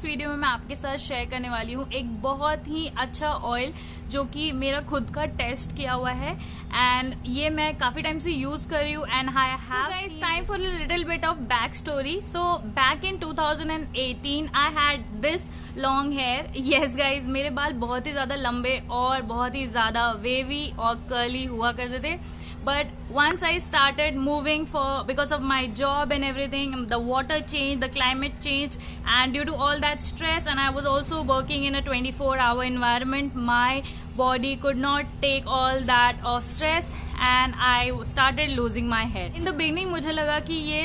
Video में मैं आपके साथ शेयर करने वाली हूँ एक बहुत ही अच्छा ऑयल जो कि मेरा खुद का टेस्ट किया हुआ है एंड ये मैं काफी टाइम से यूज कर रही हूँ and I have guys time for a little bit of back story. So back in 2018 I had this long hair. Yes guys, मेरे बाल बहुत ही ज्यादा लंबे और बहुत ही ज्यादा वेवी और कर्ली हुआ करते थे. But once I started moving because of my job and everything, the water changed, the climate changed, and due to all that stress, and I was also working in a 24-hour environment, my body could not take all that of stress and I started losing my hair. In the beginning मुझे लगा कि ये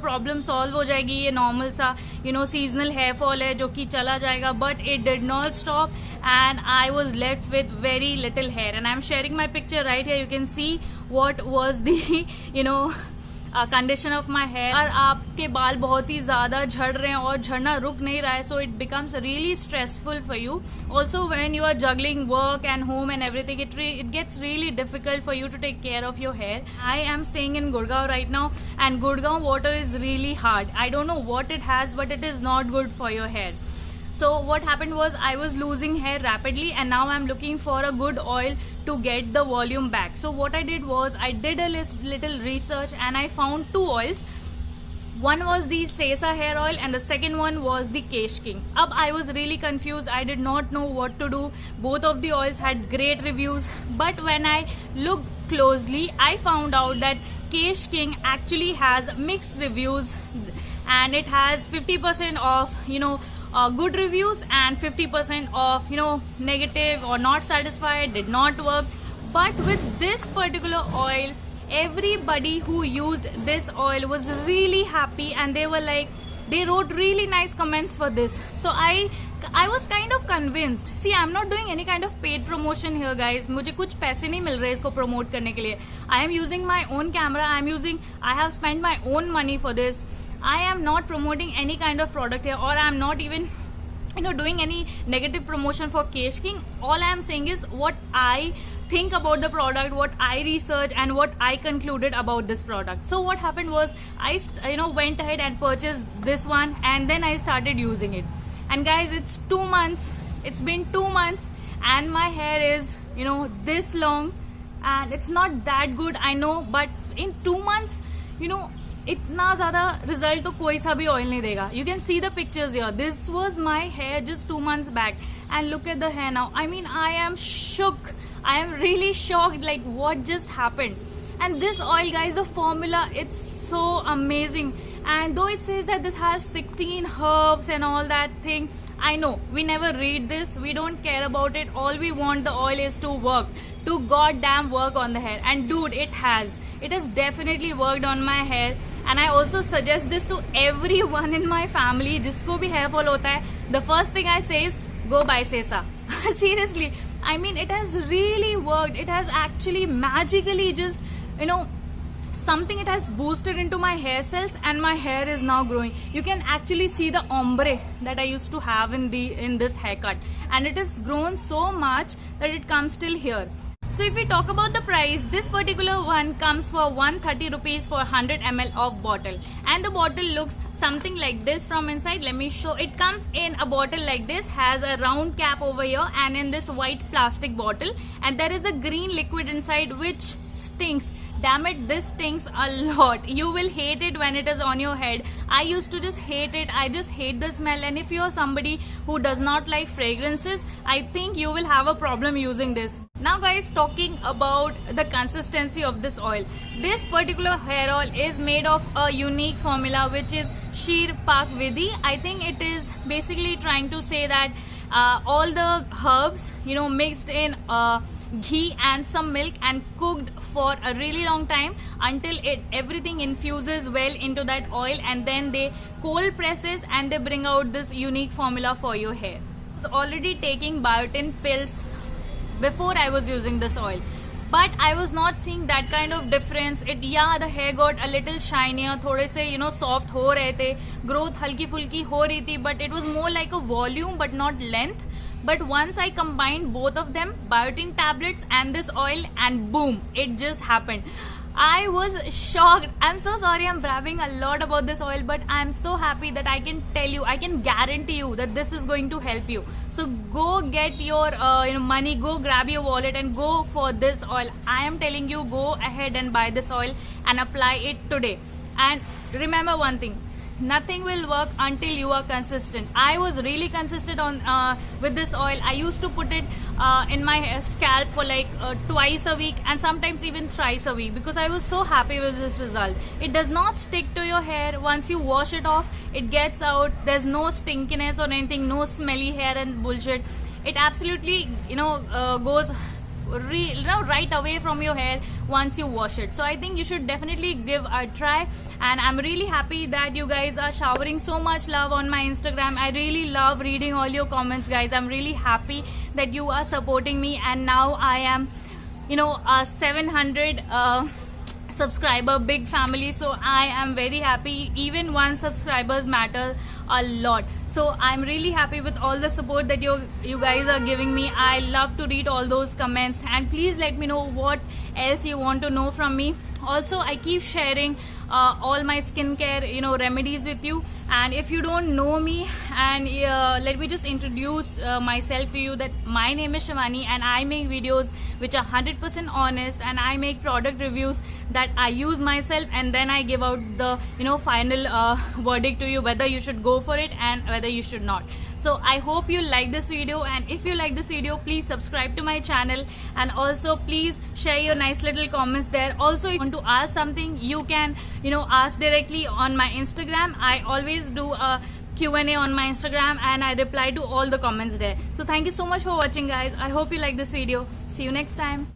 problem solve हो जाएगी, ये normal सा seasonal hair fall है जो कि चला जाएगा, but it did not stop and I was left with very little hair. And I'm sharing my picture right here. You can see what was the condition of my hair. और आपके बाल बहुत ही ज्यादा झड़ रहे हैं और झड़ना रुक नहीं रहा है, so it becomes really stressful for you. Also when you are juggling work and home and everything, it gets really difficult for you to take care of your hair. I am staying in Gurgaon right now and Gurgaon water is really hard. I don't know what it has, but it is not good for your hair. So what happened was I was losing hair rapidly and now I'm looking for a good oil to get the volume back. So what I did was I did a little research and I found two oils. One was the Sesa hair oil and the second one was the Kesh King. Ab I was really confused. I did not know what to do. Both of the oils had great reviews, but when I looked closely, I found out that Kesh King actually has mixed reviews and it has 50% of good reviews and 50% of negative or not satisfied, did not work. But with this particular oil, everybody who used this oil was really happy and they were like, they wrote really nice comments for this. So I was kind of convinced. See, I'm not doing any kind of paid promotion here guys. मुझे कुछ पैसे नहीं मिल रहे इसको promote करने के लिए. I am using my own camera. I have spent my own money for this. I am not promoting any kind of product here, or I am not even doing any negative promotion for Kesh King. All I am saying is what I think about the product, what I researched and what I concluded about this product. So what happened was I went ahead and purchased this one and then I started using it. And guys, it's 2 months. It's been 2 months and my hair is this long and it's not that good, I know, but in 2 months इतना ज्यादा result तो कोई सा भी oil नहीं देगा. You can see the pictures here. This was my hair just 2 months back and look at the hair now. I am shook. I am really shocked like what just happened. And this oil guys, the formula, it's so amazing. And though it says that this has 16 herbs and all that thing, I know we never read this, we don't care about it. All we want the oil is to work, to goddamn work on the hair. And dude, it has definitely worked on my hair. And I also suggest this to everyone in my family जिसको भी hair fall होता है. The first thing I say is go buy Sesa. Seriously, I mean it has really worked. It has actually magically just something, it has boosted into my hair cells and my hair is now growing. You can actually see the ombre that I used to have in this haircut, and it has grown so much that it comes till here. So if we talk about the price, this particular one comes for 130 rupees for 100 ml of bottle, and the bottle looks something like this from inside. Let me show. It comes in a bottle like this, has a round cap over here and in this white plastic bottle, and there is a green liquid inside which stinks. Damn it, this stinks a lot. You will hate it when it is on your head. I used to just hate it. I just hate the smell, and if you are somebody who does not like fragrances, I think you will have a problem using this. Now guys, talking about the consistency of this oil. This particular hair oil is made of a unique formula which is Sheer Pak Vidhi. I think it is basically trying to say that all the herbs mixed in ghee and some milk and cooked for a really long time until everything infuses well into that oil, and then they cold press it and they bring out this unique formula for your hair. I was already taking biotin pills before I was using this oil, but I was not seeing that kind of difference. The hair got a little shinier, थोड़े से soft हो रहे थे, growth हल्की फुल्की हो रही थी, but it was more like a volume but not length. But once I combined both of them, biotin tablets and this oil, and boom, it just happened. I was shocked. I'm so sorry I'm bragging a lot about this oil, but I'm so happy that I can tell you, I can guarantee you that this is going to help you. So go get your money, go grab your wallet and go for this oil. I am telling you, go ahead and buy this oil and apply it today. And remember one thing, nothing will work until you are consistent. I was really consistent on with this oil. I used to put it in my scalp for like twice a week and sometimes even thrice a week because I was so happy with this result. It does not stick to your hair. Once you wash it off, it gets out. There's no stinkiness or anything, no smelly hair and bullshit. It absolutely goes right away from your hair once you wash it. So I think you should definitely give a try, and I'm really happy that you guys are showering so much love on my Instagram. I really love reading all your comments, guys. I'm really happy that you are supporting me, and now I am a 700 subscriber big family, so I am very happy. Even 1 subscribers matter a lot. So I'm really happy with all the support that you guys are giving me. I love to read all those comments, and please let me know what else you want to know from me. Also, I keep sharing all my skincare remedies with you. And if you don't know me, and let me just introduce myself to you, that my name is Shivani and I make videos which are 100% honest, and I make product reviews that I use myself, and then I give out the final verdict to you whether you should go for it and whether you should not. So I hope you like this video, and if you like this video, please subscribe to my channel, and also please share your nice little comments there. Also, if you want to ask something, you can ask directly on my Instagram. I always do a Q&A on my Instagram, and I reply to all the comments there. So thank you so much for watching, guys. I hope you like this video. See you next time.